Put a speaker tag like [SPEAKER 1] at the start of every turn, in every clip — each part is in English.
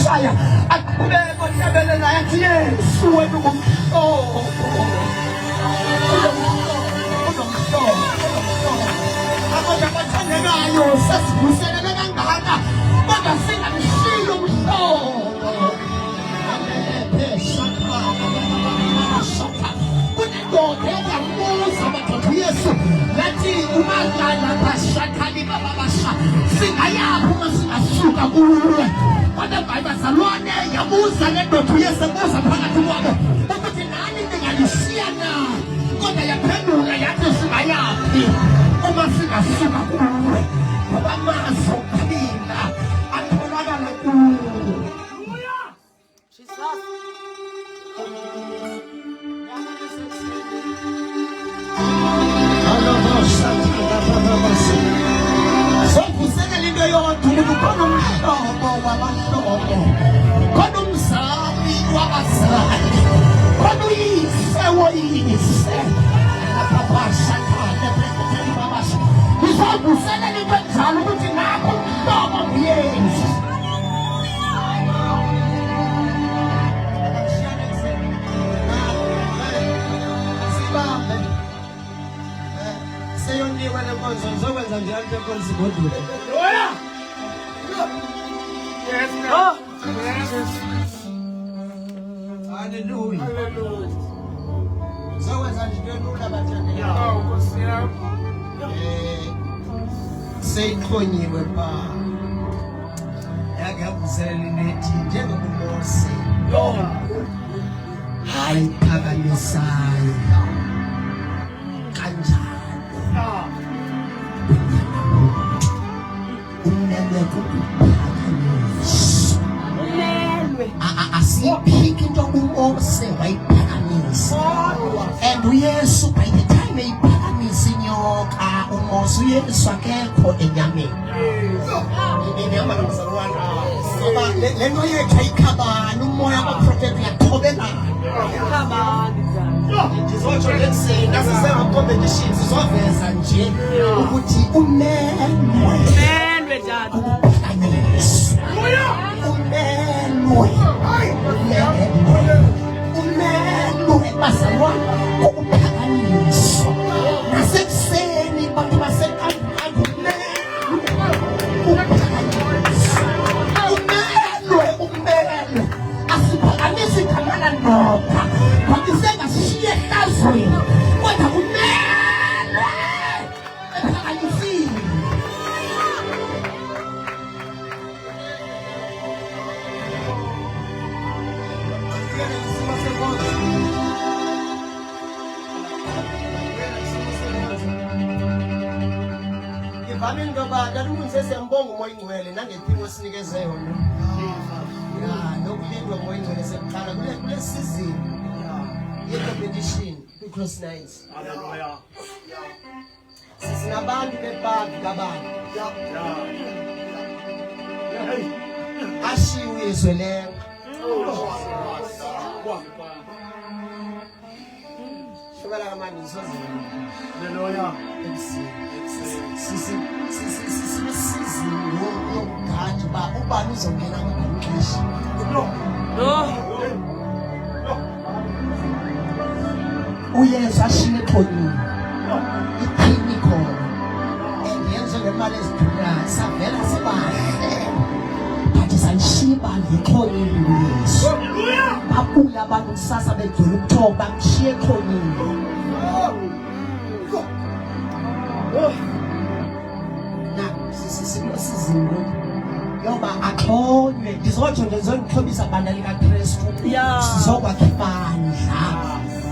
[SPEAKER 1] Shaya. Akubeko nyabelela yathi Yesu wena ungumhlobo. Abantu abathandekayo sesivuselele kangaka kodwa singamshiyi umhlobo. Kunendoda engamuza madoda Yesu yathi umadlana bashathani bababasha singayaphi uma singasuka kuwe. Kodwa bazalwane yabuza le ndoda Yesu ebuza phakathi kwabo ukuthi nani ninganishiya na. Kodwa yaphendula yathi singayaphi uma singasuka kuwe. Ngoba amazi okuphila atholakala kuwe. Sokusekela into yodwa kukhona umhlobo wabahlobo, khona umzali wabazali, khona uyise woyise. Sokusekela into enjalo ukuthi nakho umhlobo nguYesu. Zokwenza njalo enkonzi godule. Yes, no. Hallelujah. Zokwenza njalo abathande. Nkosi yami. Seyikhonyiwe ba. Yake yakuzela nethi njengoMose. Hayi phakamisayo. Kanjani? Asiyiphinki into uMose wayiphakamisa. And uYesu by the time eyiphakamisa inyoka uMose uYesu akekho enyameni. Ngiyama nomzalwane. Ngoba le nto yethu ayikhabani umoya kaProfeti uyathobelana. Ayikhabani njani. Ndizotsho lekuseni nasisenga-competition sizoveza nje ukuthi umelwe njani. Umelwe bazalwane ukuphakanyiswa nasekuseni bantu basekampango umelwe asiphakamisi igama ndoda bakisengashiye ehlazweni kodwa umelwe ephakanyisiwe. Ngivamile ngoba ngalungu sembonga umoya ingcwele nangempilo sinikeze yona. Nokulindwa umoya ingcwele sekuqala kule season ye-competition kwi-Cross Nights. Hallelujah. Sinabantu bebantu kabantu. Ashiwe izwe lenga. Shobela kamani sozini. Hallelujah. Sisi yokugadi ba ubani uzongena ngomkhishi. Uyesu ashiye ekhonini. Iphini khona. Engenze ngemali ezidurayo savela sibahle. Bathi sayishiba ngekhonini uYesu. Babuya abantu kusasa begcwele ukuthoba bamshiye ekhonini. Sizinto yoba axhonywe ndizotsho ndizonixhobisa ibandla likaKristu sizokwakha ibandla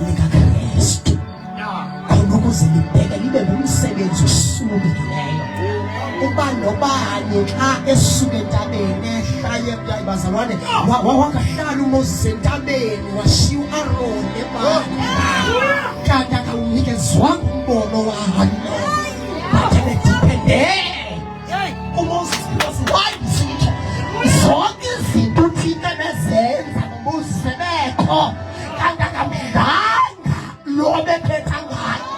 [SPEAKER 1] likaKristu khona ukuze libheke libe ngumsebenzi osukekileyo. Uba nobani xa esuka entabeni ehla bazalwane wakahlala uMoses entabeni washiya uAroni ebandla kanti akawunikezwanga umbono walo bathe bedipende uMoses wathi zonke izinto uthina bezenza noMoses sebekho kanti akamdlanga lo bephetha ngayo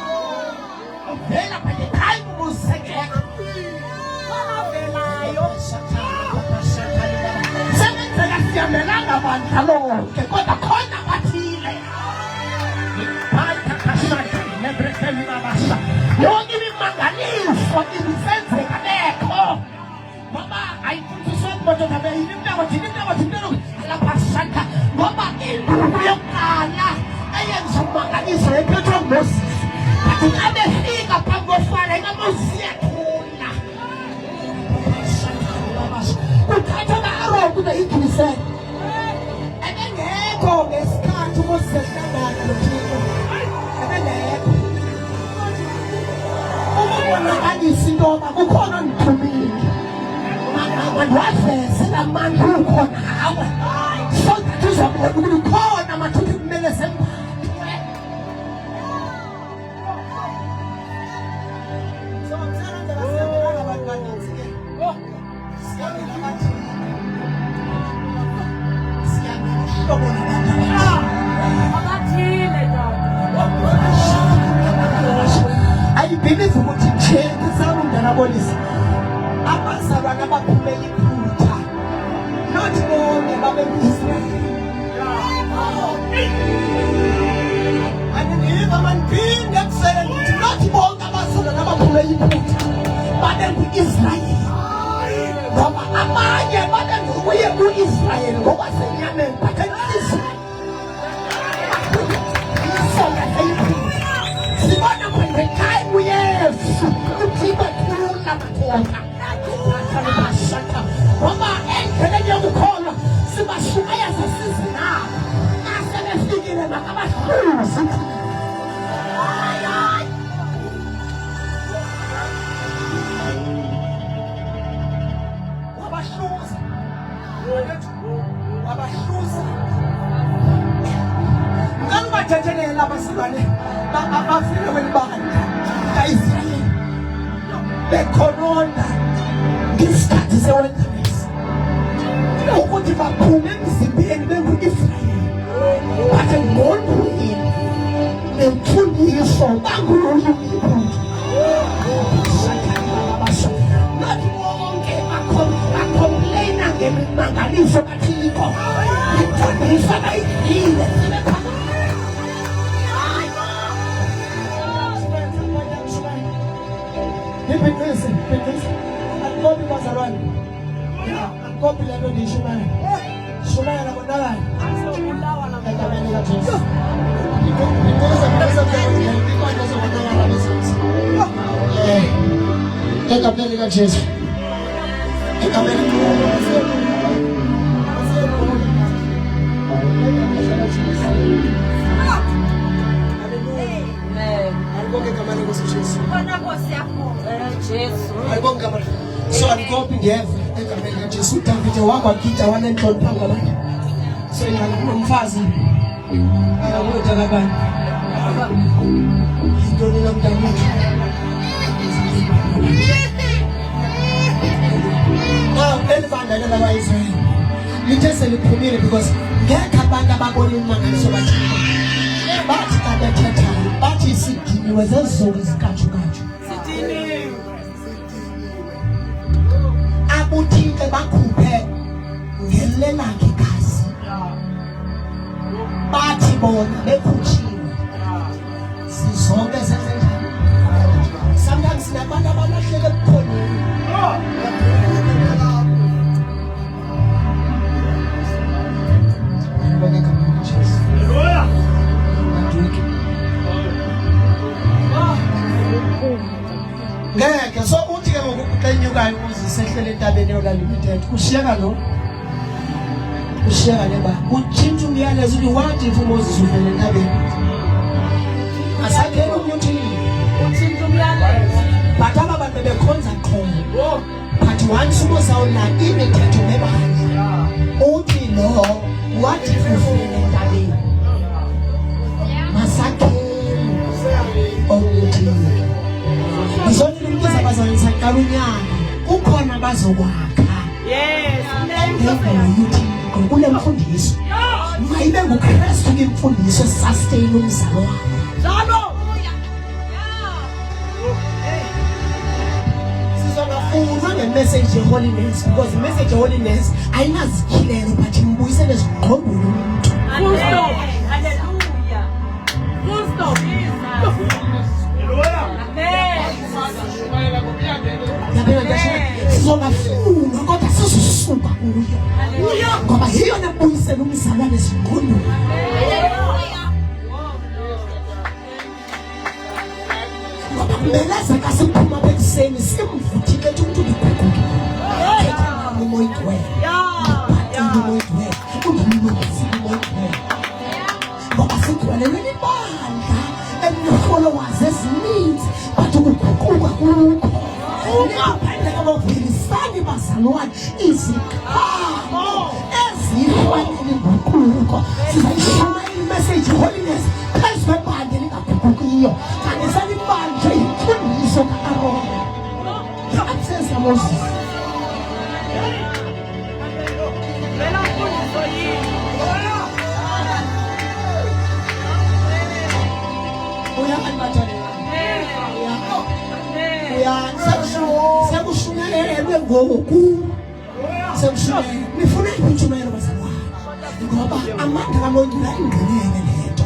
[SPEAKER 1] vela by the time uMoses engekho avelayo amandla lonke kodwa khona bathile yonke imimangaliso ibisenzeka nekho ngoba ayifundiswa kumadoda beyini imntakothini lapha santa ngoba induku yokuqala eyenza umangaliso yephethwe nguMoses athi abefika phambi kofana ingaMoses yakhula kuthatha ka-Aaron kuze igilisele ebengekho ngesikhathi uMoses ehlangana noThixo ebengekho umabonakalisa intoba kukhona onithumile waveze lamandla ukhona hawe so that uzabona ukuthi khona mathupha kumele sembathwe I believe ukuthi nje kusaba ndanabonisa abazalwana abaphume iphutha not bonke babe-Israyeli andiniva mandiphinde ekusele ndithi not bonke abazalwana abaphume iphutha babengu-Israyeli ngoba abanye babengukuye ku-Israyeli ngokwasenyameni bakhe-Israyeli sibona kwenye time uyesu uthixo ekhulula madoda ngoba endleleni yokukholwa sibashumayeza sizinabo nasebefikile makabahluzi wabahluza ngalibathethelele abasilwane abafile welibandla ka-Israyeli bekhononda ngesikhathi se-wilderness ukuthi baphume emzimbeni bengu-Israyeli bathi ngolwini nemfundiso banguluyibutho nathi bonke bakhompleyina ngemimangaliso kaThixo imfundiso abayidlile Kopi bazalwane. Kopi lelo di Shumaya. Shumaya na bonala. Asobulawa na egameni la Yesu. Egameni la Yesu. Egameni so alikopi ngeve egameni kaJesu uDavide wakwagida wanenhlonipha ngabantu so ngumfazi ayakuthi akabani into nina mntakwethu elibandla labaIsrayeli lithe seliphumile because ngekho abantu ababona imangaliso bathina bathi kabethethayo bathi sidiniwe zezizolo zikajukaju uthixo bakhuphe ngelelakhe igazi bathi bona bekhutshiwe sizonke sesenjani sometimes sinabantu abalahleke ebukhoneni ngeke so uthi ke ngokuqenyukayo uzisehlele entabeni yokalimited kushiyeka lo kushiyeka leba utshintsha umyalezo uthi wathi if uMoses uvele entabeni asakhele umuthi utshintsha umyalezo but aba bantu bekhonza qho but once umosawula imithetho nebandla uthi lo wathi if uvele entabeni masakhele umuthi izonke imbiza bazalisa kalunyana ukhona bazokwakha yes ngendlela kule mfundiso mayibe nguKristu ke imfundiso sustain umzalo wakho njalo sizongafunda ngemessage holiness because message holiness ayinazikhilelo but imbuyisele engqondweni yomuntu.
[SPEAKER 2] Hallelujah. Full stop.
[SPEAKER 1] Sizongafuna kodwa sizosuka kuyo ngoba yiyona ebuyisela umzalwane ezingqondweni. Ngoba kumeleza ka siphuma ekuseni simvuthile ethi umuntu uguguke umoya igcwele ngoba sigcwelelwe ibandla elinofollowers ezininzi but ukuguquka kukho. Abavuyisani bazalwane izikhamo ezifanele nguquko sizayishama imessage holiness phezu kwebandla elingaguqukiyo kanti salibanjwe yimfundiso ka-Aroni absence kaMoses. Sekushunyayelwe ngoku sekushunyayelwe nifuna ukuntshumayela bazalwane ngoba amandla kaMoya ingqinene lento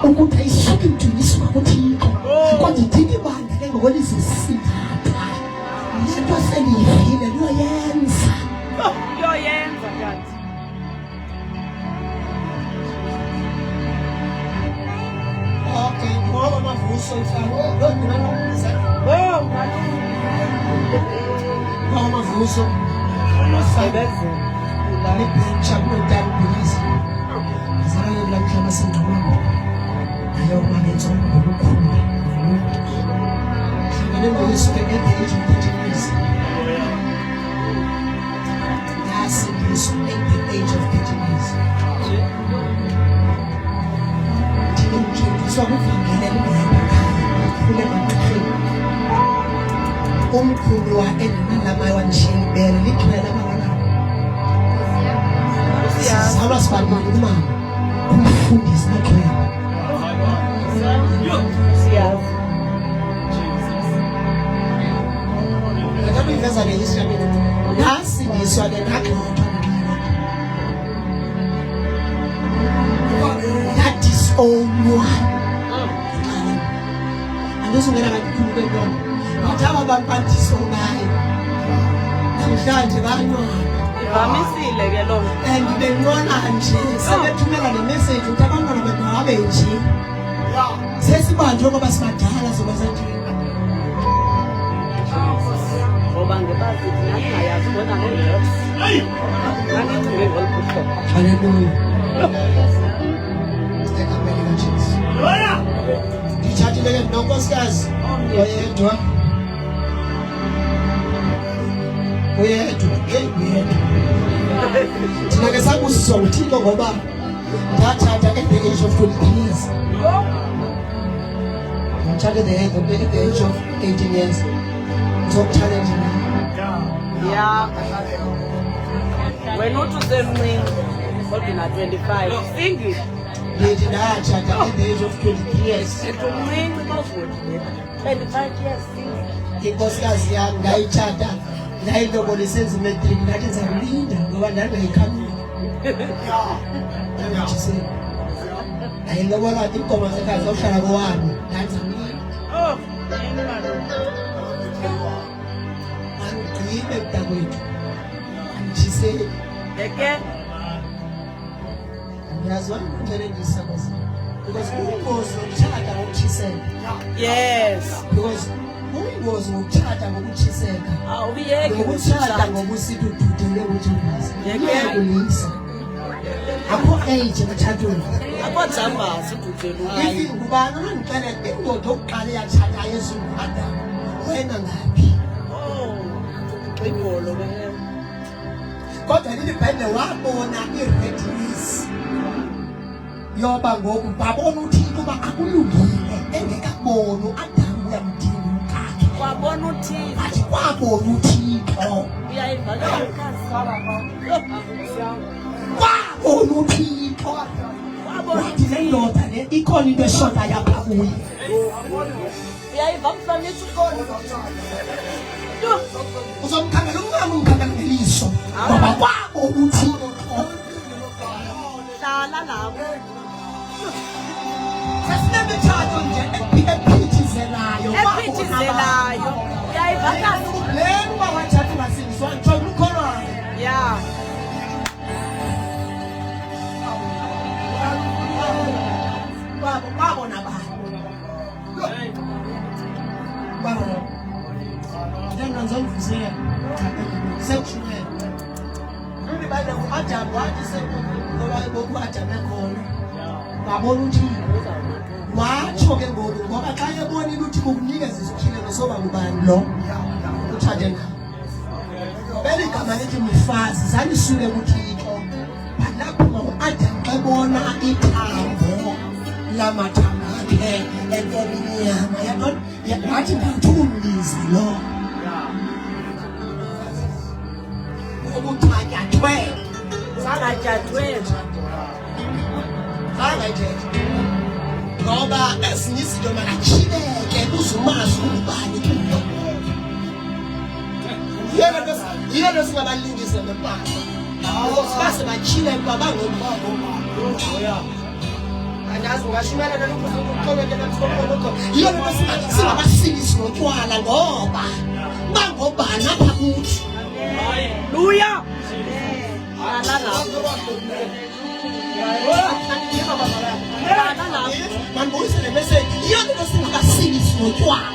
[SPEAKER 1] ukuthi ayisuke emntwini isuka kuThixo kodwa idinga ibandla ke ngokwelizisingatha lento seliyivile liyoyenza
[SPEAKER 2] kanti.
[SPEAKER 1] okay ngoba amavuso mfana amavuso unosebenza lebhentsha kunodala ubhizi azalane lamhlaba sengqondo ayo mabenza ngokukhulu hlangane ngoyisibeke at the age of 13 years yasindiswa at the age of 13 years ndinokujondiswa kuvangela elingehamba kule maqhapheni umkhulu wa enenalama wanishilibele lithwele amabala sizalwa sibabili umama kumfundisi nathwele akabe iveza le history yami nasindiswa le nagxothwa nadisownwa andizungena kakhulu kwentwana Bataba bampantiso naye. Namhlanje banywana.
[SPEAKER 2] Ivamisile ke lo.
[SPEAKER 1] And bengona nje sebethumela le message ukuthi abantwana bethu abe nje. Sesibanjwe ngoba sibadala zoba sendlela.
[SPEAKER 2] Ngoba ngebazi nathi ngayazi bona ngeke. Ngithi ngolukho.
[SPEAKER 1] Hallelujah. Ekamela Jesus. Hallelujah. Ndichathi leke nonkosikazi. Oyedwa. Uyedwa thina ke sabusiswa nguThixo ngoba ndathatha at the age of 23 years ngithathe at the age of 18 years ngizokuchallenge
[SPEAKER 2] yeah wena uthi usemncane kodwa na 25 single
[SPEAKER 1] ndithi ndathatha at the age of 23 years
[SPEAKER 2] umncane mawuvuthi 25 years single
[SPEAKER 1] inkosikazi yami ngayithatha ngayilobole senze matric ngathi ngizakulinda ngoba ndandayikhamile ayilobola inkomo zekhaya zokuhlala kowami ndandizamlinda angigqibe mntakwethu anditshiseli ngiyazi wani kumele ndiyisakoza because ubungozi ngokutshata ngokutshiseka
[SPEAKER 2] yes
[SPEAKER 1] because ubungozi ngokutshata ngokutshiseka ngokutshata ngokusithi ududele ukuthi ukulisa akho age emtshatweni
[SPEAKER 2] akho jambazi ududele
[SPEAKER 1] ifi ngubani onondixelela indoda okuqala eyatshata Yesu nguAdam wena ngaphi
[SPEAKER 2] ibholo ke
[SPEAKER 1] kodwa leli Bhayibhile wabona iredness yoba ngoku babona uThixo uba akulungile engekaboni uAdam uyamdinga umkakhe
[SPEAKER 2] wabona uThixo
[SPEAKER 1] athi kwabona uThixo
[SPEAKER 2] uyayiva ke
[SPEAKER 1] kwabona uThixo wathi le ndoda le ikhona into eshota yapha kuye
[SPEAKER 2] uyayiva mfanithi ukhona
[SPEAKER 1] uzomkhangela umama umkhangela ngeliso ngoba kwabona uThixo Sesinemithathu nje ephithizelayo.
[SPEAKER 2] Ephithizelayo. Uyayivakala.
[SPEAKER 1] Lena uba wathatha ungasindiswa ntshona ukholwa.
[SPEAKER 2] Yeah.
[SPEAKER 1] Babona bani? Babona. Njenga nzomvuzela. Sekushukela. Nini bale uAdam wathi ngoba bokuAdam ekhona. Babona ukuthi watsho ke ngoku ngoba xa ebonile ukuthi kukunikeza isikhilelo soba ngubani lo. Uthathe na. Beli gama lithi mfazi zalisuke kuThixo. Lapho uAdam xebona ithambo lamathambo akhe entomiyama yabona yathi ngathumbiza lo. Ubuthathwe
[SPEAKER 2] Sangajathwe.
[SPEAKER 1] ngoba ezinye izinto makachileke uzumazi ubani kuyo. Yena singabalingisa ngempahla. Base bachile babangomama. Andazi ngashimela nokuqhubeka nomsombuluko. Yena singabasikisi ngotshwala ngoba bangobani apha kuthi.
[SPEAKER 2] Hallelujah.
[SPEAKER 1] Mandibuyise le message. Yena singabasikisi ngotshwala.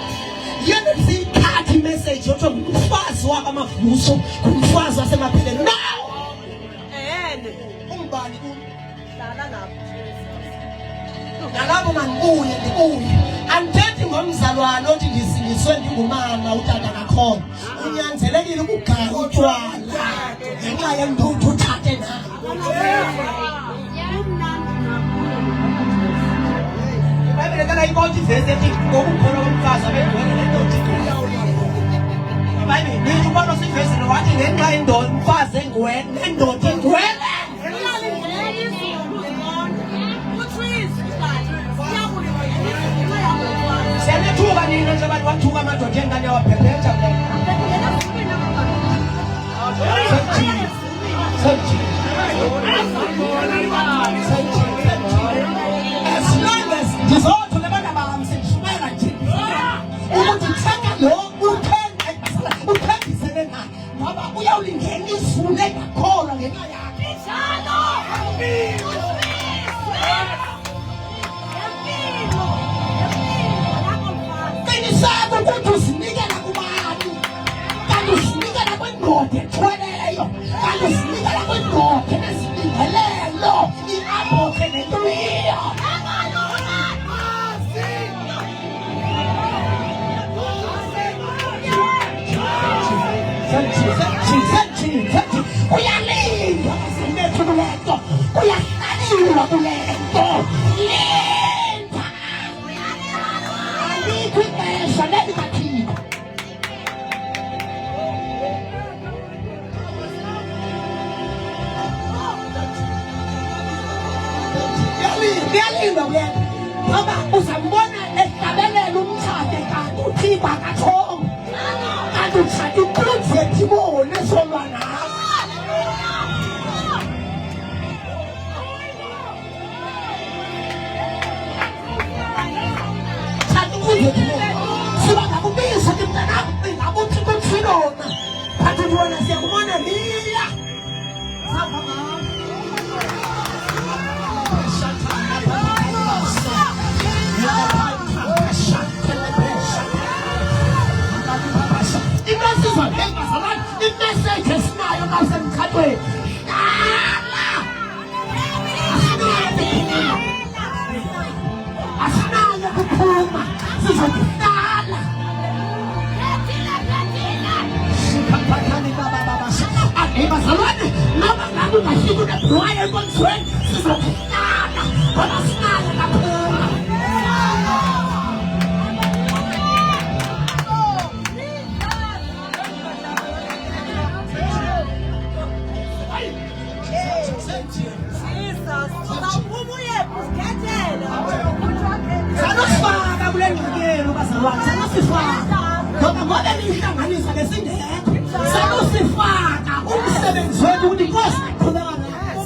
[SPEAKER 1] Yena siyithatha imessage yokuthi umfazi wakamavuso, umfazi wasemapheleni. No! Umbani nalabo mandibuye ndibuye andithethi ngomzalwane othi ndisindiswe ndingumama utata kakhona. Unyanzelekile ukugaya utshwala ngenxa yendoda uthathe nayo. Ibhayibhile kala ibonke ivesi ethi ngokukholwa komfazi abendwele nendoda igqiyawulwa. Ibhayibhile nithi ubona sivesi wathi ngenxa yendoda umfazi engwele nendoda igqwele. Siyathuka nina nje abantu wathuka amadoda engane yawaphephetha. As long as ndizothu lebantu abamsishumela nje ukuthi thenga lo uthembisele naye ngoba uyawulingena izulu engakholwa ngenxa yakhe. Qiniseka ukuthi uzinikela kubani, kanti uzinikela kwindoda ethweleyo, kanti uzinikela kwindoda enezilingelelo, i-abothe nentliyo. Uyalindwa basenethu kule nto, uyahlaliwa kule nto. Linda alikho ixesha lelikathixo. Uyalindwa kule nto ngoba uzambona ehlabelela umtshate kanti uThixo akatshongo. Kanti uthatha inkunzi yethibone esolwa nawe. Siba ngakubiza ke mntanam ngakuthi kuthilona kanti wena siyakubona liya imessage esinayo ngasemkhathweni asinayo kuphuma sizokuhlala bazalwane noma ngabe ungafika unebhruwayo enkonzweni sizokuhlala ngoba sinayo kaphuma. Sanusifaka kule ngqikelo bazalwane, sanusifaka ngoba ngoba nihlanganisa besingekho. Sanusifaka umsebenzi wethu ukuthi Nkosi qhubeka nayo.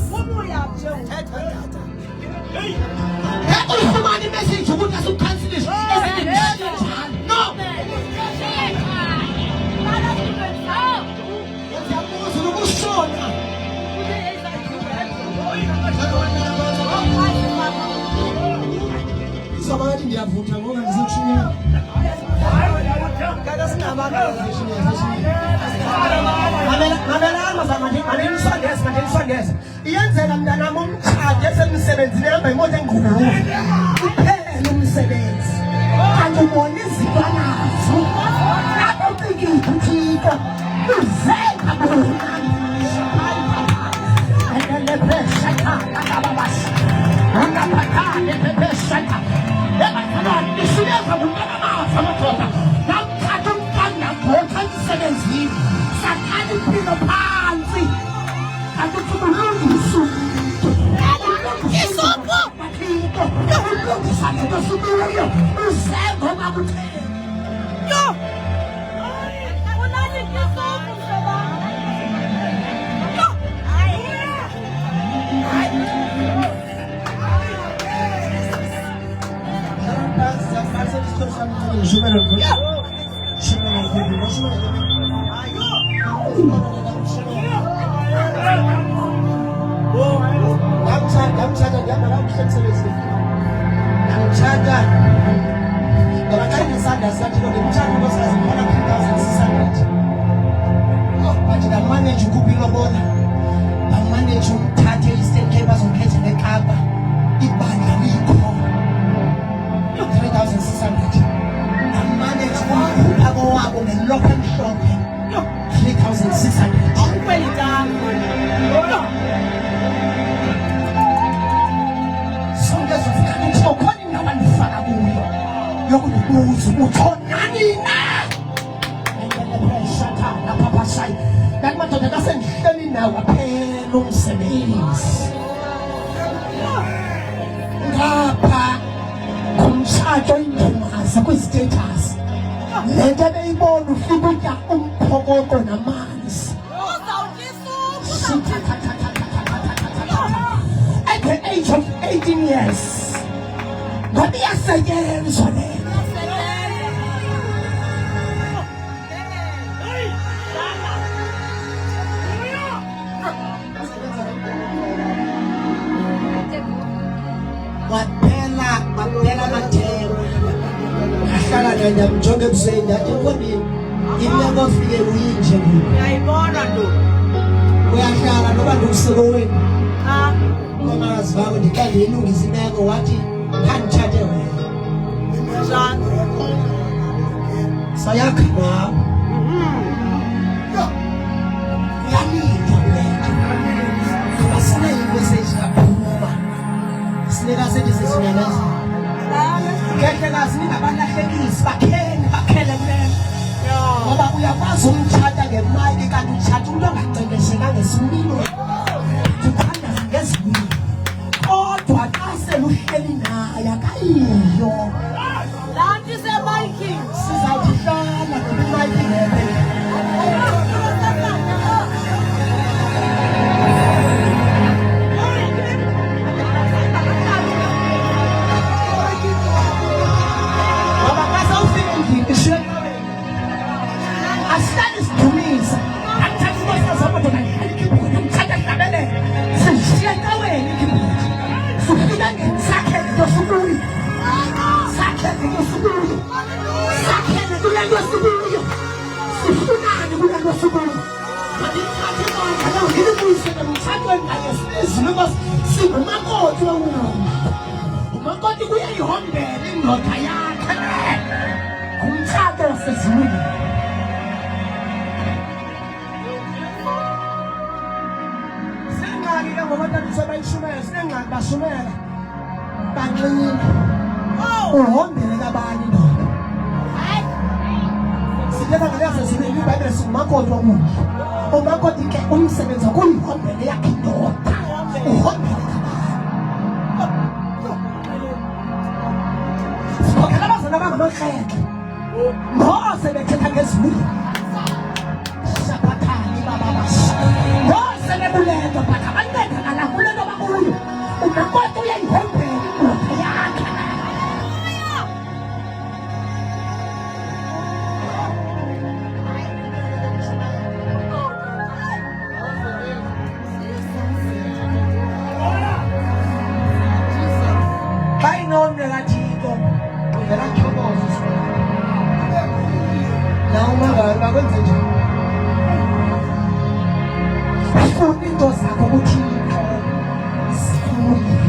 [SPEAKER 1] ndiyavutha ngoba ndizitshunyela. Mandisondeza. Iyenzeka mntanam umtshati esemsebenzini ehamba imoto engqulu. Uphele umsebenzi. Kanti ubona izinto anazo. Lapho ucikile uthixo. Uzeka bona. At the age of 18 years, God has a year on it. I'm joking saying that you never feel winter. We are here, nobody slow in. Mama's vowed to tell you, is never what he can't chat away. So, you come up. We are need to wait. A slave was a woman. Slave as it is a get us in a banana, Baken, Baba, we are passing chat again. My can chat to look at the Senate. To kind of guess me. Oh, to a castle, Helena, Yakayo.
[SPEAKER 2] That is a Viking.
[SPEAKER 1] Since I did not like it. izinto zakho uThixo zikuye.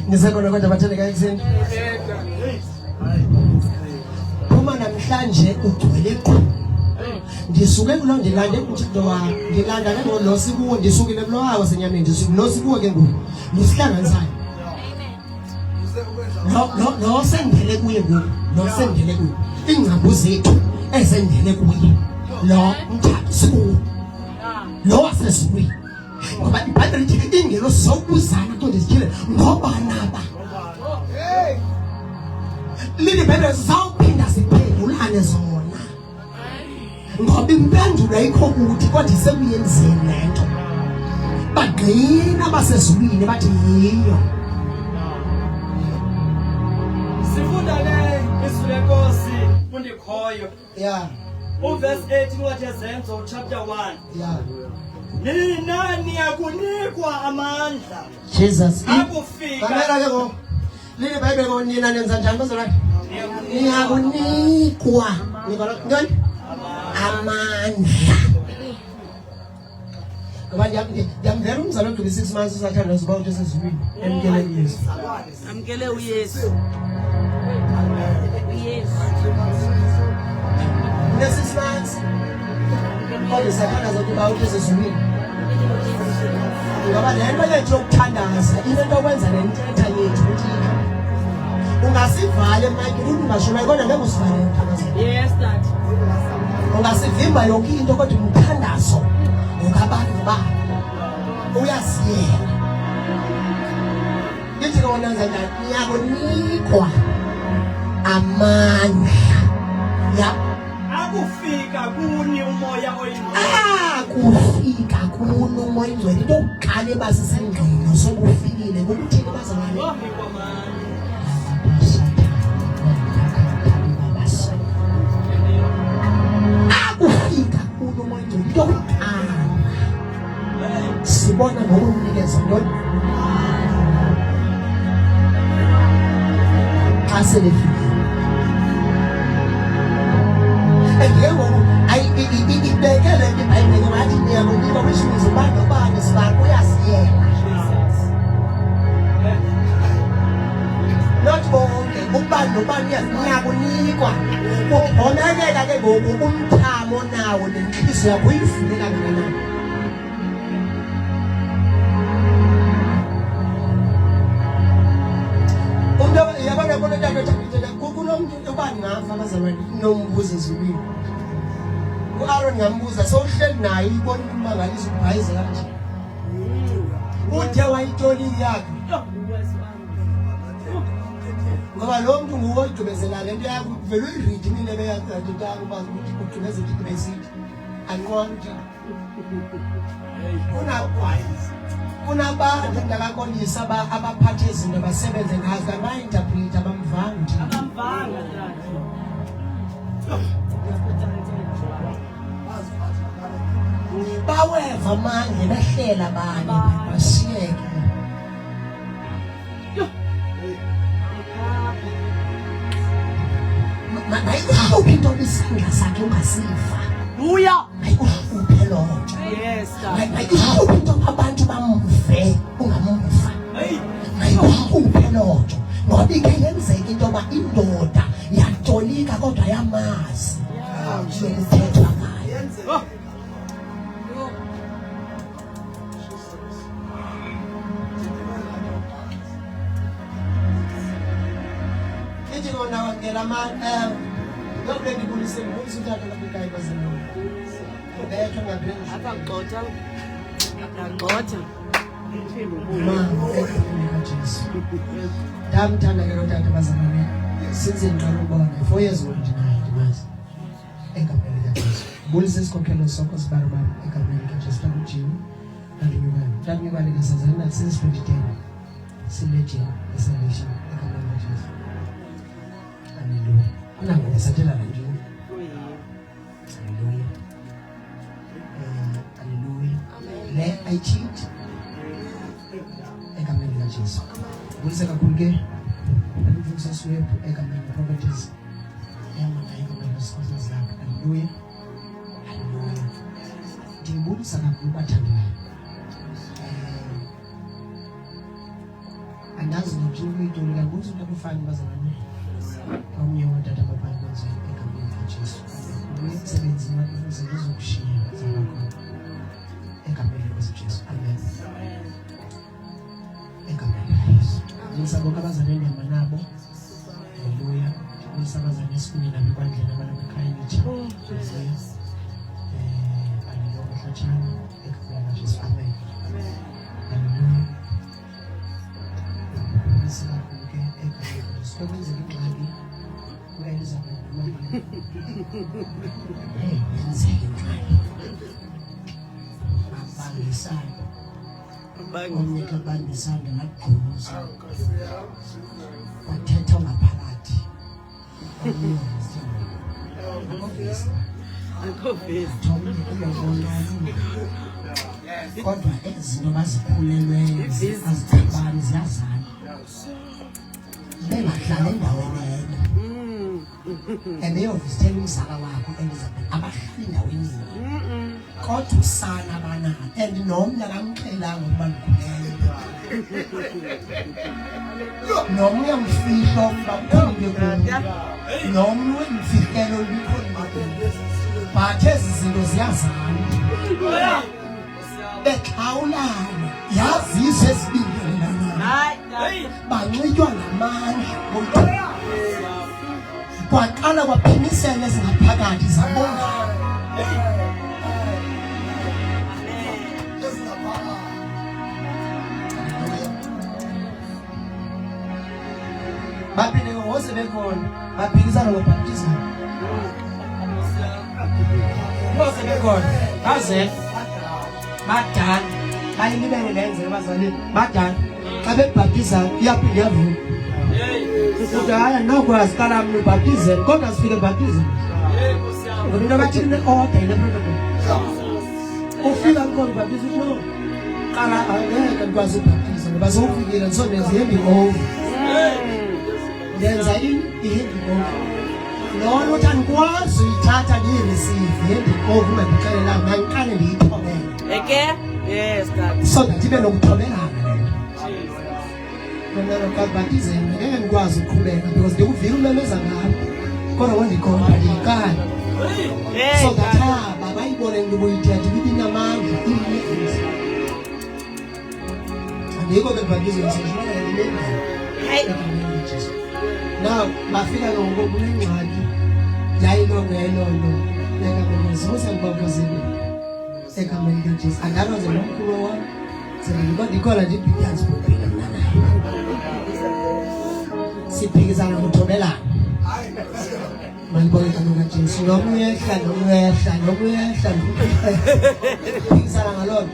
[SPEAKER 1] Ngisekhona kodwa batheleka ekseni. Uma namhlanje ugcwele qhu. Ndisuke kulo ndilande umthixo wami. Ngilanda ke ngolosi kuwo ndisukile kulo hawo senyameni ndisuke losi kuwo ke ngoku. Nisihlanganisayo. No sendele kuye ngoku. No sendele kuye. Ingcambu zethu ezendele kuye. Lo mthathu sikuwo. Lo wasesikuyi. Ngoba iBhayibheli lithi ingelo sokuzana into ndizitshile ngoba naba. Leli Bhayibheli sawuphinda siphendulane zona. Ngoba impendulo ayikho ukuthi kodwa isekuyenzeni lento. Bagcina basezulwini bathi yiyo.
[SPEAKER 3] Sifunda le izwi lenkosi undikhoyo.
[SPEAKER 1] Yeah.
[SPEAKER 3] Verse 18 wathi Ezenzo chapter 1.
[SPEAKER 1] Yeah.
[SPEAKER 3] Nani akunikwa amandla.
[SPEAKER 1] Jesus.
[SPEAKER 3] Akufika.
[SPEAKER 1] Kamera ke ngo. Leli Bhayibheli ngo nina nenza njani bazalwane? Niyakunikwa. Ngani? Amandla. Ngoba ngiyamvera umzalo ogcwele 6 months usathanda uzibawu esezulwini. Emkele uYesu.
[SPEAKER 2] Amkele uYesu. Uyesu.
[SPEAKER 1] Nesi 6 months. Kodwa sathanda zokubawu esezulwini. Ngoba lento yethu yokuthandaza into okwenza lentetha yethu ukuthi ungasivale manje ungashola kodwa ngeke usivale umthandazo.
[SPEAKER 2] Yes, that.
[SPEAKER 1] Ungasivimba yonke into kodwa umthandazo ungabantu ba uyasiyela. Ngithi kona njani niyakunikwa amandla. Ya
[SPEAKER 3] Akufika kuni umoya oyingcwele.
[SPEAKER 1] Kufika kuno umoya oyingcwele into oqale basisengqino sokufikile ukuthi bazalwane. Akufika kuno umoya oyingcwele into oqala. Sibona ngokunikeza lona. Aselefika. Engiyebo ayibekele iBhayibheli ngathi niyakunika wishizo bani obani sibani uyasiyela. Not bonke ubani nobani niyakunikwa. Kuxhomekeka ke ngoku umthamo nawo nenhliziyo yakho uyifuneka kanjani. Umntu yabona bona ntatha kunomuntu obani ngafa bazalwane nombuzo ezulwini. uAaron ngambuza sowuhleli naye ibona imangaliso ubhayize kanje. Uthe wayitoli yakhe. Ngoba lo muntu nguwo ogcibezela lento yakho vele uyiridi imilebe yakhe yakho bazi ukuthi ugcibeze into besithi anqonde. Kunabantu ndakakolisa abaphathe izinto basebenze ngazo ama-interpreter abamvanga. Baweva manje behlela abanye bashiyeke. Mayikuphi into isandla sakhe ungasiva.
[SPEAKER 2] Buya.
[SPEAKER 1] Mayikuphi lonto.
[SPEAKER 2] Yes,
[SPEAKER 1] mayikuphi into abantu bamve ungamumva. Mayikuphi lonto. Ngoba ike yenzeka into yoba indoda yatolika kodwa yamazi. Selithethwa ngayo. Ithi kona ngela lokho ngibulise ngibulise uthatha lapha ekhaya bazelo. Ubethe ngaphezulu.
[SPEAKER 2] Akagxotha. Akagxotha.
[SPEAKER 1] Ndamthanda ke lotata bazalwane. Since ngiqala ukubona 4 years old ndimazi. Egameni likaJesu. Bulisa isikhokhelo sakho sibarabara egameni likaJesu takuJesu. Nandinyubani. Tandinyubani ngesazana since 2010. Sileje esalation egameni likaJesu. Kunanga satela nje. Hallelujah. Le I cheat. Ekameni la Jesu. Bulisa kakhuluke. Alivumisa swephu ekameni properties. Yamana ekameni sosa zakhe. Hallelujah. Hallelujah. Ndibulisa kakhulu bathandayo. Andazi ngijuku idolo kabuzo into abafana bazalwane. Omnye wodada abafana bazalwane ekameni la Jesu. Umsebenzi wakho uzokushiya zakho. Ekameni la Jesu. Amen. Ekameni la Yesu. Ngisabonga abazalwane nabo. Hallelujah. Ngisabazana esikhulu nami kwandlela abantu ekhaya nje. Hallelujah. Hallelujah. Hlachana ekameni la Jesu. Amen. Hallelujah. Ngisabonga ekameni la Jesu. Kwenza ingxaki. Kwenza hey, yenzeke ingxaki. Abangisana. Omnye abangisana nagqumuza. Wathetha ngaphakathi. Kodwa izinto bazikhulelweyo azithabani ziyazana. Bengahlala endaweni enye. Ebeyovistela umzala wakho Elizabeth abahlala endaweni enye. Kodwa usana bana and nomnye akamxelanga ukuba lukhulelwe. Nomnye umfihlo bakhulule kuyo. Nomnye wemfihlelo likhona kuyo. But ezi zinto ziyazana. Bekhawulana yazizwe ezibingelelana. Banxitywa ngamandla. Kwaqala kwaphimisela ezingaphakathi zabonga. Baphinde ngose bekhona baphikisana ngobhaptism. Ngose bekhona baze badala bayilibele lenze bazalini badala xa bebhaptiza iyaphinde yavuka. Udaya nakwazi qala mnu baptism kodwa sifike baptism. Ngoba bathi ne order ile protocol. Ufika khona baptism no. Qala angeke ukwazi baptism ngoba sofikile nsonezi yendi over. Yenza ihendi over. Lo uthani kwazi uyithatha ngiyireceive yendi over mabixelela mangiqale ndiyithobele.
[SPEAKER 2] Eke? Yes, God.
[SPEAKER 1] So that ibe nokuthobelana. Nalo kabatize ngeke ngikwazi ukuqhubeka because ndikuvile umemeza ngapha kodwa wendikhona ndikhala so that bayibone ngibuyithetha ukuthi inamandla ininzi andiko bebhatize ngisishona ngemini now bafika ngokubulengxaki yayilongelolo nekabezimusa ngibabuzile ekameni kaJesu andakwazi nomkhulu wami sengikuba ndikhola nje ibhiyansi bophila mna siphikisana ngothobelana malibonga kaNoka Jesu nomuyehla phikisana ngalona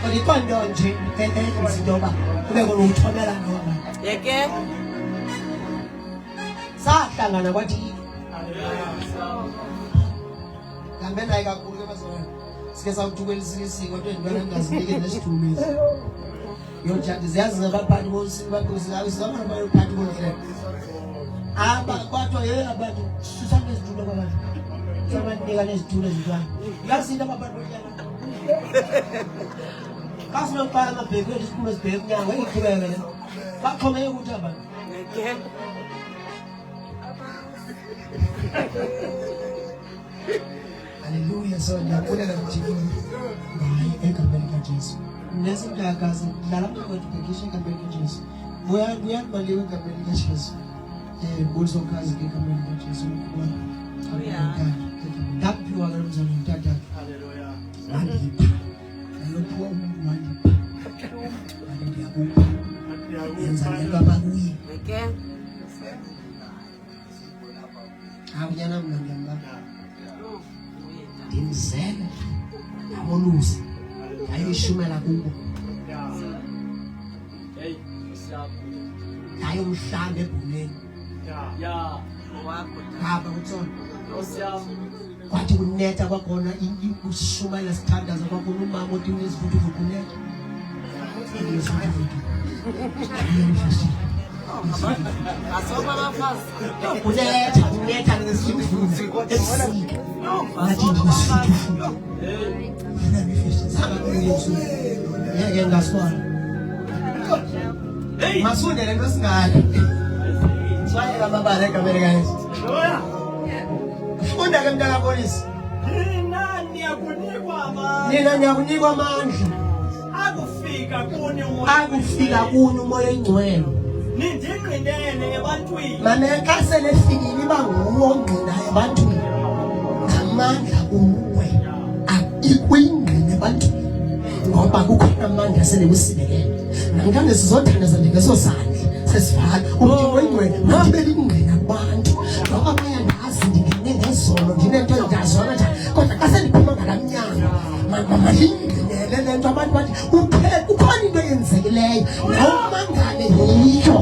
[SPEAKER 1] olikwando nje enzindoba kube khona ukuthobelana noma
[SPEAKER 2] Eke?
[SPEAKER 1] sahlangana kwathi kambe nayi kakhulu ke bazona sike sawuthukela isiko kodwa ndibona ngazibike nesithumezi yo jati ziyazi zabaphathi bosini bakuzila sizabona bayophathi bonke aba kwathi abantu susana izitulo kwabantu sabanika nezitulo ezintwana yasinda abantu bonke kasino qala amabheke isikulo sibheke nyanga ngiqhubeka le baxhomeke ukuthi abantu
[SPEAKER 2] Eke?
[SPEAKER 1] Hallelujah. So ndiyabulela kuthini ngayi egameni kaJesu. Nesindakazi dlala ngokuphekisha egameni kaJesu. Buyabaliwe egameni kaJesu. Buzokazi egameni kaJesu kuba. Ndaphiwa ke mzamo mtata.
[SPEAKER 3] Hallelujah.
[SPEAKER 1] Ngipha. Ayophiwa umuntu wangipha. Ndiyakupha. Yenza lento abakuyi.
[SPEAKER 2] Eke?
[SPEAKER 1] Awuyana mna ngiyambaka. Ndimzele abolusi ayishumela kubo
[SPEAKER 3] Hey,
[SPEAKER 1] ayomhlamba ebhuleni
[SPEAKER 3] ya
[SPEAKER 1] hamba utsona
[SPEAKER 3] Nkosi yami
[SPEAKER 1] kwathi kunetha kwakhona ushumayela sithandaza kwakhona umama othi unezivuthuvuthu kunetha kunetha ngezivuthuvuthu ebusika ngathi ndinesivuthuvuthu ngeke ngaswala masunde le nto singale swayela amabala egameni kayesu funda ke mntana polisi
[SPEAKER 3] nina niyakunikwa
[SPEAKER 1] amandla
[SPEAKER 3] akufika
[SPEAKER 1] kuni umoya oyingcwele
[SPEAKER 3] nindingqinele ebantwini
[SPEAKER 1] mameka sele efikile iba nguwo ongqinayo ebantwini ngamandla uwe ikuyingqina ebantwini ngoba kukhona amandla sele kusibekele namhlanje sizothandaza ngeso sandla sesivala ukuthi oyingcwele mabeli ingqina kubantu ngoba bayandazi ndingene ngezolo ndinento endazona njani kodwa xa sendiphuma ngalamnyama malingqinele le nto abantu bathi ukhona into eyenzekileyo nawumangale yiyo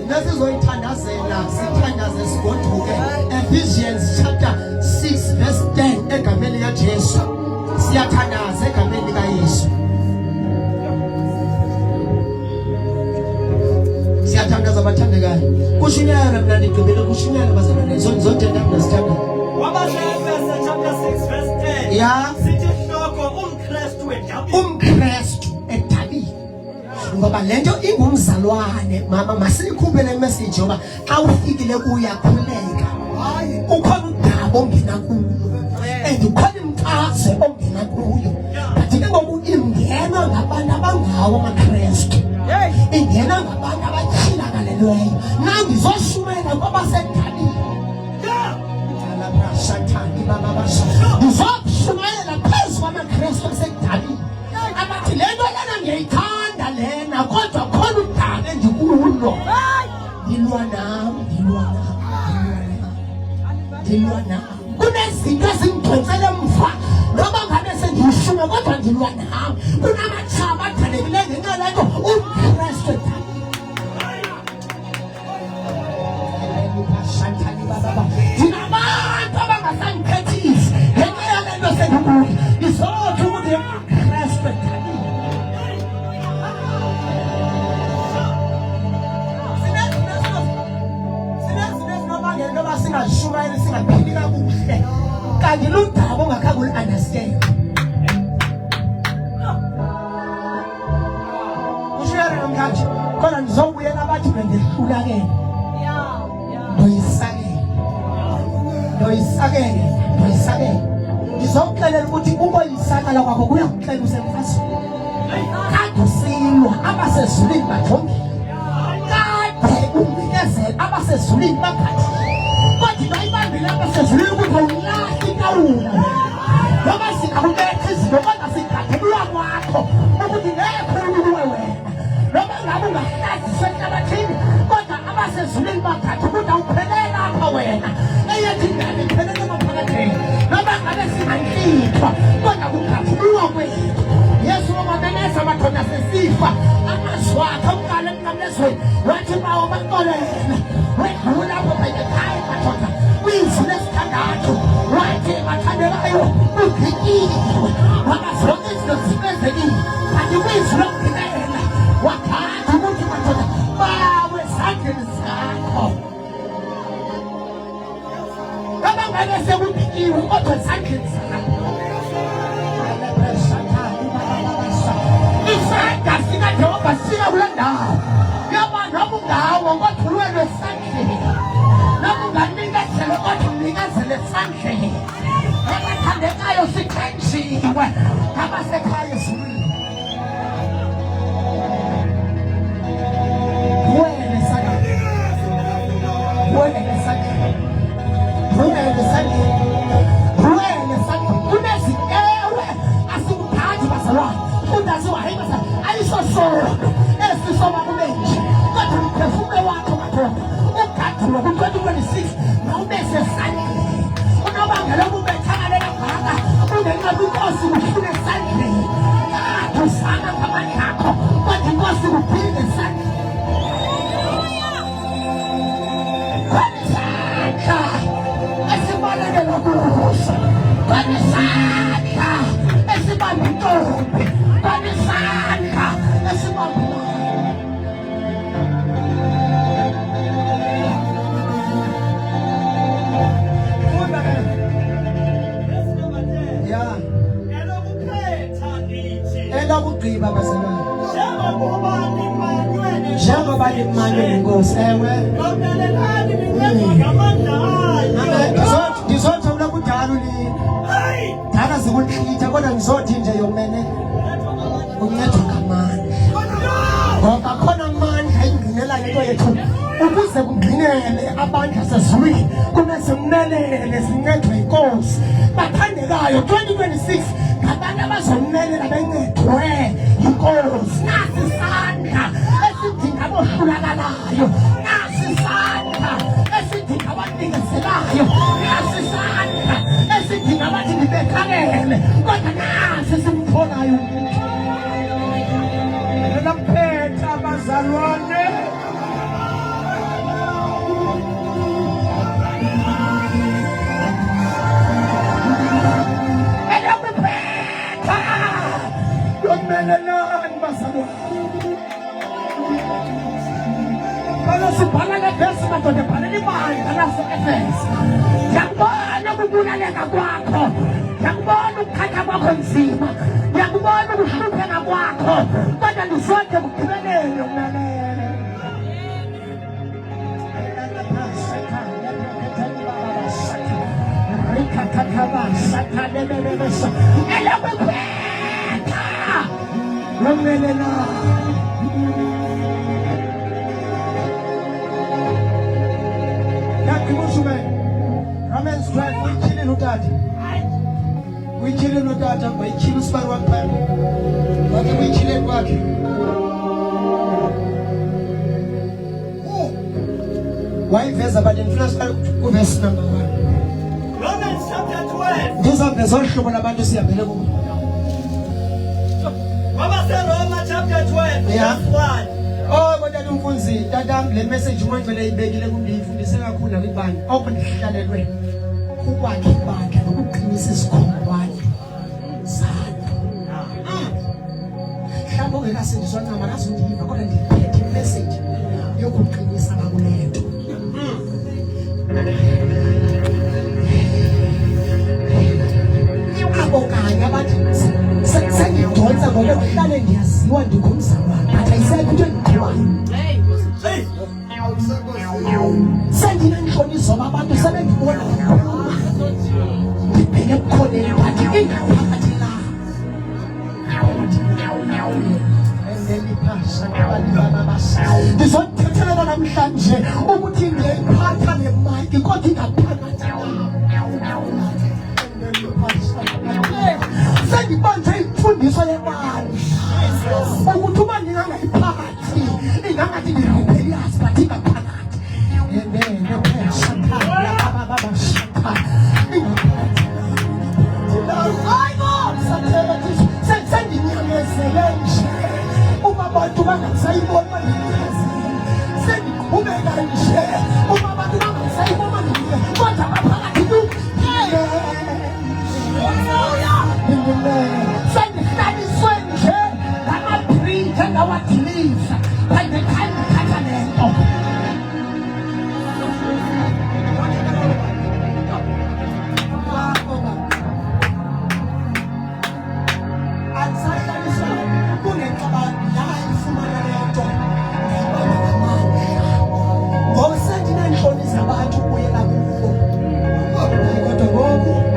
[SPEAKER 1] nasizoyithandazela sithandaze sigoduke Ephesians chapter 6 verse 10 egameni likaJesu siyathandaza egameni likaYesu siyathandaza abathandekayo kushunyana mna ndigqibele kushunyana bazalwane zonke ndabona sithanda
[SPEAKER 3] wabasefese chapter 6 verse 10
[SPEAKER 1] ya
[SPEAKER 3] sithi hloko umKristu edabini
[SPEAKER 1] edabini ngoba lento ingumzalwane mama masiyikhuphe le message ngoba xa ufikile kuyakhuleka ukhona udaba ongena kuyo and ukhona imfazo ongena kuyo but ke ngoku ingena ngabantu abangawo amaKristu ingena ngabantu abatshilakalelweyo nangizoshumayela ngoba sedabini ngizoshumayela phezu kwamaKristu asedabini abathi le nto lena ngiyayithanda lena kodwa khona udaba endikulo ndilwa nam kunezinto ezingidonsele mva noba ngabe sendiyishume kodwa ndilwa nam kunamatshaba adalekileyo ngenxa lento uKristu ndinabantu abangasandiphethisi ngenxa yale nto sendikuyo ndizothi ukuthi uKristu sinezinoba singashumayeli singaphili kakuhle kanti ludaba ongakhange uli-understand ushuyele namhlanje khona ndizobuyela abathi bendehlulakele ndoyisakele ndizokuxelela ukuthi ukoyisakala kwakho kuyakuxela usemfazweni kade usilwa abasezulwini bajongile kade unikezela abasezulwini baphathile kodwa bayibambile abasezulwini ukuthi awulahli kawula noba singakubetha izinto kodwa sigadelwa kwakho ukuthi ngekho uwe wena noba ngabe ungahlaziswa enhlabathini kodwa abasezulwini bagade ukuthi awuphelele apha wena eyethi ngane iphelele emaphakathini noba ngabe singanhlithwa kodwa kugadelwa kwethu Yesu wamameneza amadoda sesifa amazwi akhe okuqala emnqamlezweni wathi bawo bakolena wedlula apho beyekhaya madoda kwizwi lesithandathu wathi bathandekayo ugikiwe waba zonke izinto zibezekile kanti kwizwi lokugqibela wakhathi ukuthi madoda bawe ezandleni zakho noba ngabe sekugikiwe kodwa ezandleni zakho isandla sikaJehova sika kule ndawo yoba noma ungawo kodwa ulwelo esandleni noma unganikezele kodwa unikezele esandleni abathandekayo sithenjiwe abasekhaya ezulwini kunezikewe asikuphathi bazalwane undaziwa hayi basa ayisosolo esisoba kubenje kodwa umphefumlo wakho madoda ugadulwa ku-2026 nawubese esandleni unobangela ubethakalela ngaka ungenqaba inkosi kuhlule esandleni kade uzama ngamandla akho kodwa inkosi kuphile esandleni banisandla esibamba intombi, banisandla esibamba elokugqiba bazalwane njengoba nimanywe nenkosi ewe ndizothi ula kudala ulini dala zikuntlitha kodwa ndizothi nje yomene uncedwa ngamandla ngoba khona amandla ayingenela into yethu ukuze kungqinele abantu asezulwini kumele simmelele sincedwe yinkosi bathandekayo 2026 ngabantu abazommelela bencedwe yinkosi nasi isandla esidinga abohlulakalayo nasi isandla esidinga abanikezelelayo nasi isandla esidinga abathi ndibekhalele kodwa nasi simthonayo umuntu elamphetha abazalwane Yomelelani bazalwane Bala sibhala ngefesi madoda bhala ibandla lase-Efeso Ngiyakubona ukubulaleka kwakho Ngiyakubona ukukhatha kwakho nzima Ngiyakubona ukuhlupheka kwakho kodwa ndizonke kugqibelele umelele Yomelela Yaki mushume Romans 12 Wichili nutati Wichili nutata Wichili usiparu wakipani Wake wichili wake Waiveza badi nifuna kuvesi number 1
[SPEAKER 3] Romans chapter 12.
[SPEAKER 1] Ndiza mbezo hlubo nabantu siyabhele kubo
[SPEAKER 3] Roma chapter 12
[SPEAKER 1] Yeah.
[SPEAKER 3] verse 1.
[SPEAKER 1] Oh kodwa umfunzi tatam le message umangcwele ibekile kumndifundise kakhulu nakwibani okundihlalelwe ukwakhe ibandla nokuqinisa isikhongwane salo mhlawumbe ongekasindiswa ncama akazundiva kodwa ndiphethe imessage yokuqinisa ngakulento abokanye abathi sengidonsa ngoba kuhlale ndiyaziwa ndikumzalwane but ayisekho into endiqhubayo sendinentloniso abantu sebendibona ndibheke ebukhoneni but ingaphakathi la ndizothethelelwa namhlanje ukuthi ndiyayiphatha le mike kodwa ingaphakathi sendibanjwe imfundiso yemali ukuthi uba ndingangayiphathi ingangathi ndiripheliasi but ingaphakathi sendinyamezele nje uba abantu bangasayiboni sendiqhubeka nje uba abantu bangasayiboni kodwa baphakathi sendihlaliswe nje ngamabride ngawadiliza kanti khandithatha lento andisahlaliswa kungenxaba yayifumana lento ngoba sendineentloni zabantu ubuyela kubo kodwa ngoku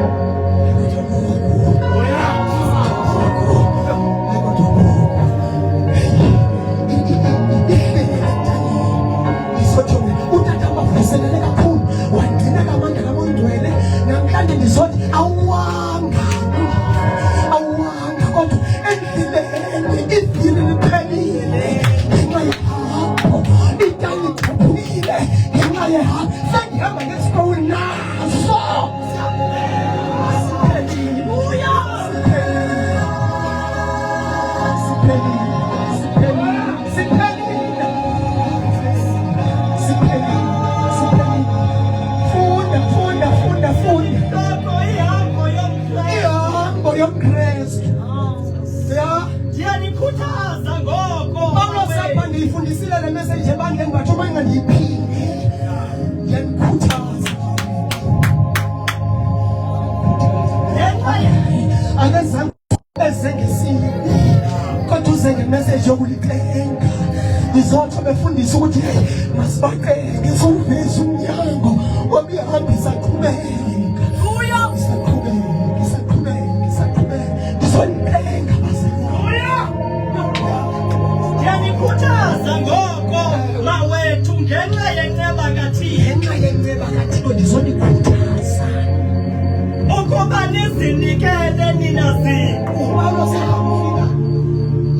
[SPEAKER 1] uselele kakhulu wagcina kamandla kamondwele namhlanje ndizothi awuwanga kodwa endleleni ivili liphelile ngenxa yehambo ityali iphuphile ngenxa yehambo sendihamba ngesikowuni naso message ebandleni batho bangandiphinde ngiyanikhuthaza akazange eze ngesinye kodwa uze ngemessage yokuliklenga ngizotho befundisa ukuthi masibaqeke sokuveza umnyango wabihambisa qhubeka ngizoniqenga
[SPEAKER 3] Yanikhuthaza ngoko mawethu ngenxa yenceba kaThixo
[SPEAKER 1] ndizonikhuthaza
[SPEAKER 3] ukuba nizinikele nina ziqu
[SPEAKER 1] ubalosahamfika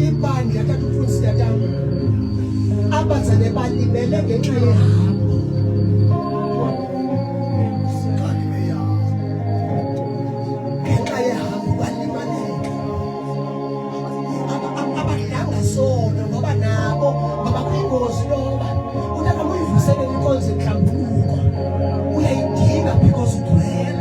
[SPEAKER 1] ibandla katufundisi tatanga abazane balibele ngenxa yehambo ngenxa yehambo balibaleka abadlanga sona ngoba nabo babakwingozi yoba utata muyivuselele inkonzo enhlambuluko uyayidinga because ugcwela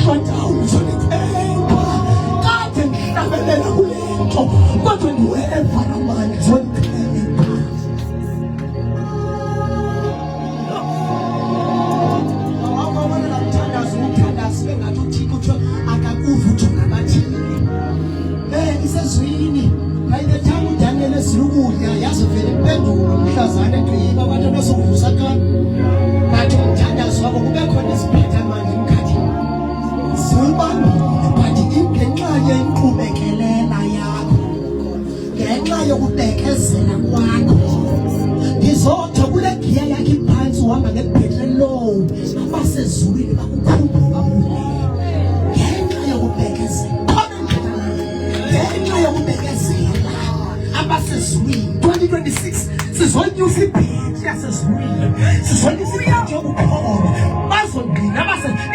[SPEAKER 1] Shut down. uthi whoever amandla zonke awakubona namthandazo umthandazo bengathi uthixo uthi akakuva ujonga bathini isezwini by the time uDaniel esilukudla yazi vele impendulo umhlazana egqiba abantu besokuvusa kana bathi umthandazo wabo kube khona isiphetha manje emkhathini sibambile but ingenxa yenqubekelela yakho ngenxa yokubekezela kwakho ndizothi kule giya yakhe iphansi uhamba ngebhetri low abasezulwini bakukhumbule ngenxa yokubekezela ngenxa yokubekezela abasezulwini 2026 sizonyusa ibhethi yasezulwini sizonyusa ibhethi yokukhona bazongqina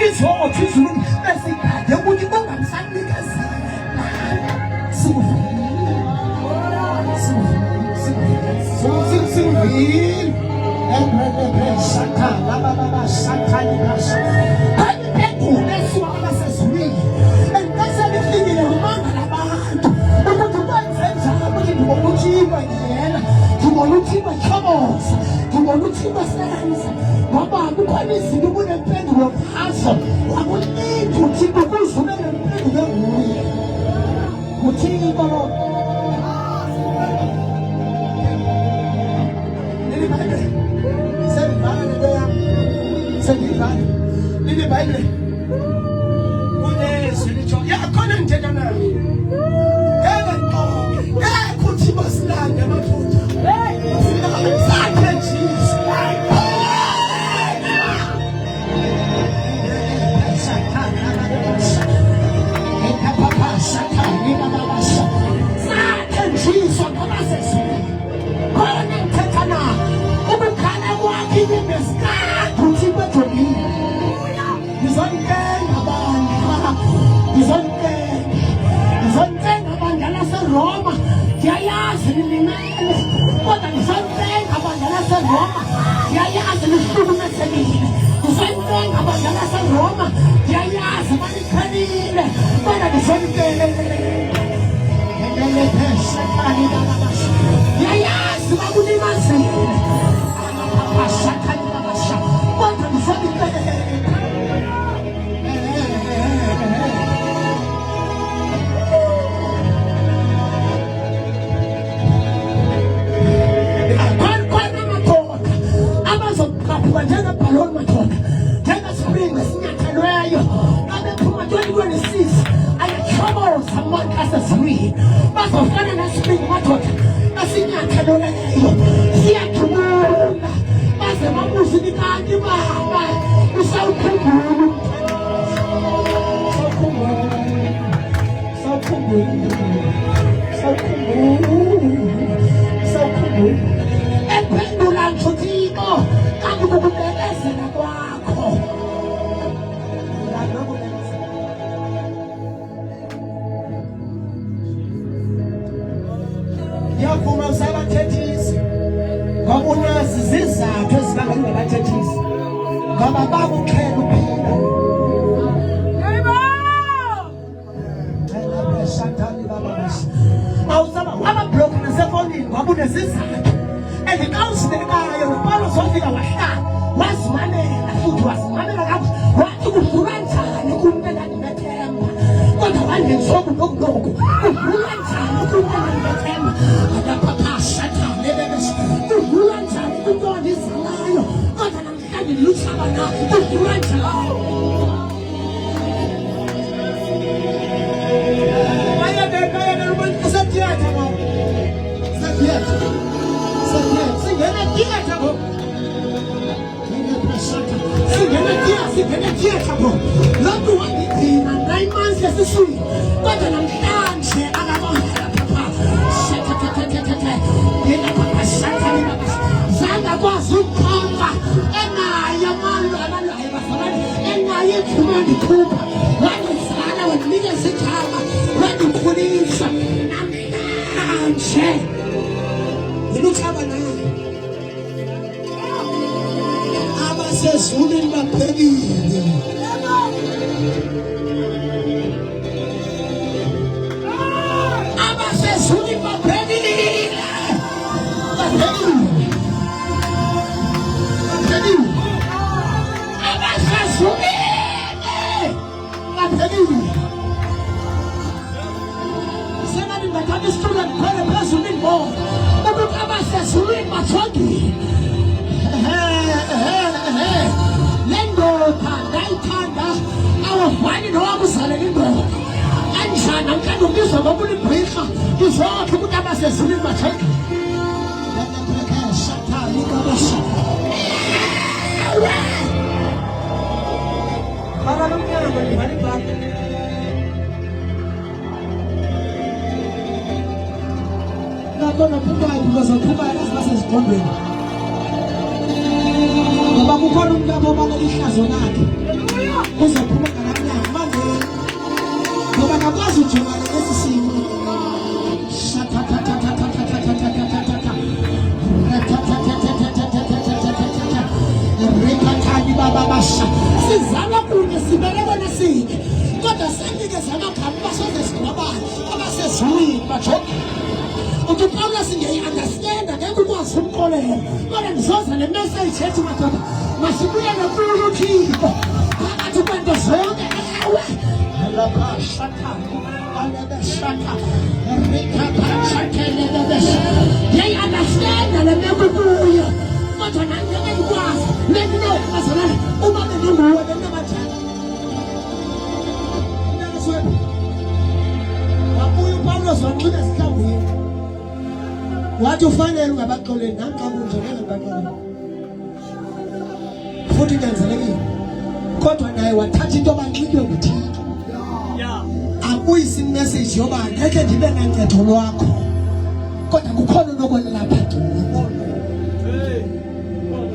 [SPEAKER 1] izothu izulwini besikade ukuthi kungamsanikezela Singville, Shaka, Baba, Shaka, and that's everything in your mind about. But the one friends are putting to Moluchima again, to Moluchima troubles, to Moluchima stands. Mama, the one is you wouldn't bend your answer. I would need to keep the goose who never bend your way. Nini Bible kunezwi lithi yakhona ngithetha nawe ngeke kuthi basilande amadoda sakhe Jesus Roma, yayazi nilimele, kodwa ngisayithenga abandla laseRoma, yayazi lihlukumesekile, ngisayithenga abandla laseRoma, yayazi balikhalile, kodwa yayazi bakulimazile, kodwa ngisayithenga. Njenga balon madoda njenga spring esinyathelweyo abephuma 2026 ayatroubles amakasezwini bazofana nespring madoda esinyathelweyo siyajubula baze babuze kanti baba usawukhumbula ephendula nthutiko kanti kukubekezela kwakho ngiyavuma usabathethisi ngoba unazi izizathu ezibanga ungabathethisi ngoba bakuxhela uphila awuzaba wababhlokhi nasefonini ngoba unezizathu endikawusinekayo nopawulo zofika wahlala wazimamela futhi wazimamela kakuhle wathi kuvuka njani kumntu endandimethemba kodwa wandenzoku nokunoku kuvuka njani kumntu endandimethemba akaphaphasatanebebes kuvuka njani kumntu ondizalayo kodwa namhlanje lutshaba na kuvuka njani Lokhu wangigcina 9 months esiswini kodwa namhlanje akabongela papa zangakwazi ukukhomba enayo amalwa ayibafakani enayo iphuma ndikhupha wangizala wandinikeza igama wandikhulisa namhlanje ngilutshaba naye abasezulwini baphekile abasezulwini Ndiyani ngathatha isitulo ndikhwele phezulu imbongo. Abantu abasezulwini bajongile. Lendoda ndayithanda awafani nowakuzaleka indoda. Kanjani namhlanje ubizwa ngoba ulibhrika izokho ukuthi abasezulwini bajongile. Shathali kabasha.
[SPEAKER 2] Para lumnyango livale ibhande.
[SPEAKER 1] Nakona phumayo because phumayo asezigqondweni. Ngoba kukhona umuntu abobala ihlazo lakhe. Uzophuma ngamanyanga manje. Ngoba nakwazi ujongana lesi simo. Sizalwa kunye sibelekwa nesinye kodwa senikeza amagama basoze sigwabane abasezulwini bajoke uthi Paulus ngiyayi-understanda ngeke ukwazi umxolela kodwa ndizoza ne-message ethi madoda masibuye nonkulunkulu uThixo phakathi kwento zonke ewe ngiyayi-understanda le meko kuyo kodwa nangeke ngikwazi lendinokazalana uma bendinguwe beninabathanda wabuya uPawulos wanxiba esihlambini wathi ufanele ungabaxoleli nami xa kunje ngeke ngibaxolele futhi kunyanzelekile kodwa naye wathatha into abanxitywe nguThixo abuyisa imessage yoba ngeke ndibe nancedo lwakho kodwa kukhona unokwelapha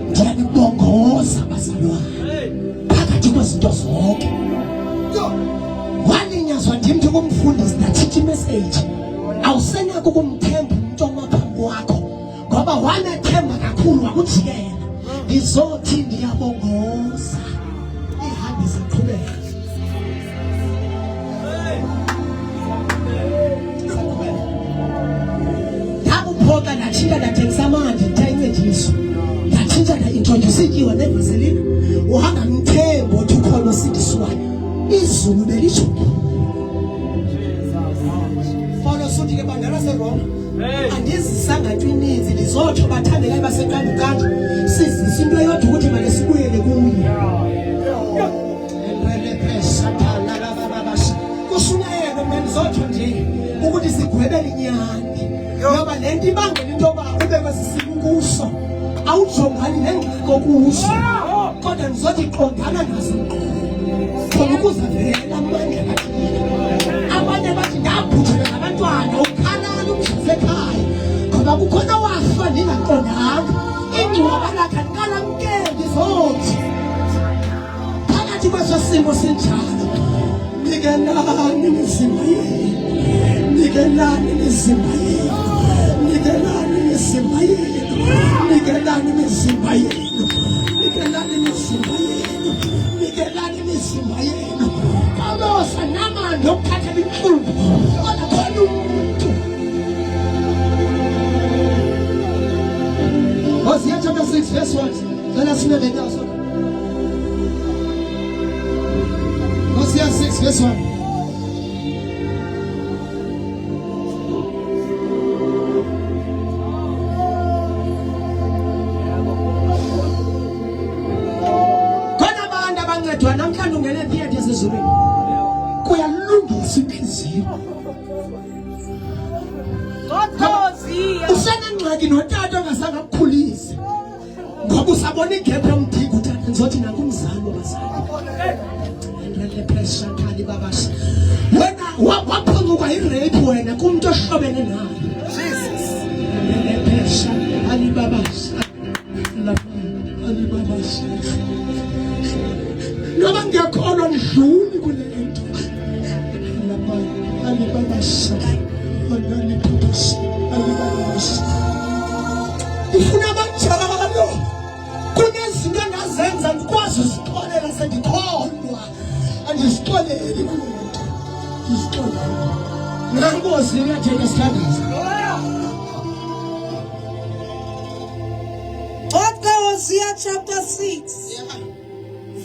[SPEAKER 1] ndiyakubongoza bazalwane phakathi kwezinto zonke walinyazwa ndimthi kumfundisi ndathitha imessage awusenako ukumthemba umntu omaphambi wakho ngoba wanethemba kakhulu wakujikela ndizothi ndiyabongoza ihambe ziqhubeka ndakuphoka ndatshintsha ndathengisa amanzi ndayincediso ndatshintsha ndaintroduce ityiwa nevaselina uhamba mthembo othi ukhona osindiswayo izulu belitsho Paulos uthi ke bandala seRoma andizisanga nto ininzi ndizotsho bathandekayo baseqandukanda sizisa into eyodwa ukuthi manje sibuyele kuye kushunayeke mna ndizotsho nje ukuthi sigwebele inyani ngoba le nto ibangela into yoba ube kwesisimo kuso awujongani nengxako kuso kodwa ndizothi qondana nazo khona ukuzavela amandla abanye bathi ndabhuthelwa ngabantwana ukhalala umhluzekhaya ngoba kukhona wafa ndingaqondanga ingcwaba lakhe andikalamkeli zothi phakathi kweso simo sinjalo nikelani imizimba yenu nikelani imizimba yenu nikelani imizimba yenu nikelani imizimba yenu nikelani imizimba yenu nikelani imizimba yenu Paulosa namandla okuthathela inhlungu kodwa khona umuntu Hosea chapter 6 verse 1 let us read it also Hosea 6 verse 1 namhlanje ungene theatre esezulwini kuyalungisa inhliziyo usenengxaki notata ongasanga kukhulisa ngoba usabona igephe yomdingo utata ndizothi nanku umzali wabazali lepressure babasha wena waphunguka irape wena kumuntu ohlobene naye Jesus lepressure alibabasha alibabasha Noba ngiyakholwa ndidluli kule nto alibabasha ndifuna abanjalo kunezinto engazenza ndikwazi uzixolela sendikholwa andizixoleli kule nto ndizixolele nankosi iyatheka esithandaza
[SPEAKER 2] Hosea chapter 6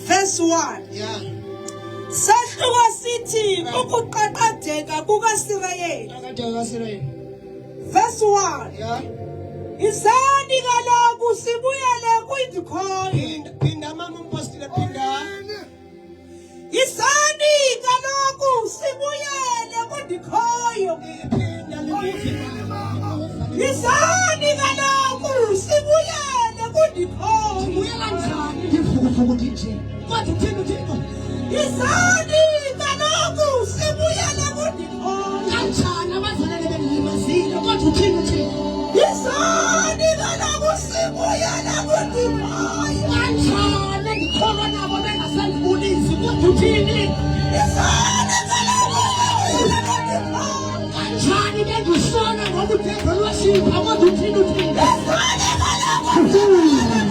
[SPEAKER 2] verse 1. Sahluko sithi ukuqaqadeka kukaSirayeli. Verse 1.
[SPEAKER 1] Yeah.
[SPEAKER 2] Izani kaloku sibuyele kwindikhoyo.
[SPEAKER 1] Pinda mama mpostile pinda.
[SPEAKER 2] Izani kaloku sibuyele kwindikhoyo.
[SPEAKER 1] Pinda limuvi.
[SPEAKER 2] Izani kaloku sibuyele kwindikhoyo.
[SPEAKER 1] Sibuyela njani ndivuka nje. Kwathi thina.
[SPEAKER 2] Izani kaloku sibuyele kwindikhoyo.
[SPEAKER 1] Kanjani abazalwane benimazile kwathi thina.
[SPEAKER 2] Izani kaloku sibuyele kwindikhoyo.
[SPEAKER 1] Kanjani ngikholwa nabo bengasandibulisi kwathi thina.
[SPEAKER 2] Izani kaloku sibuyele kwindikhoyo.
[SPEAKER 1] Kanjani bengishona ngoba uthemba lwashipha kwathi thina.
[SPEAKER 2] Izani kaloku sibuyele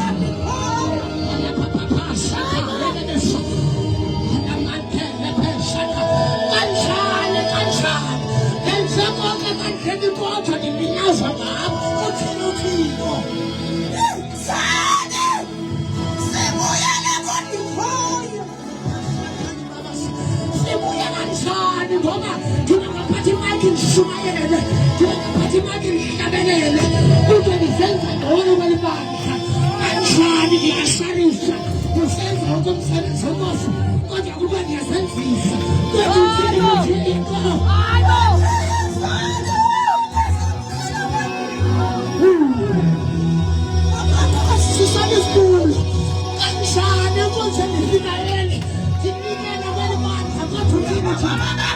[SPEAKER 1] Kanjani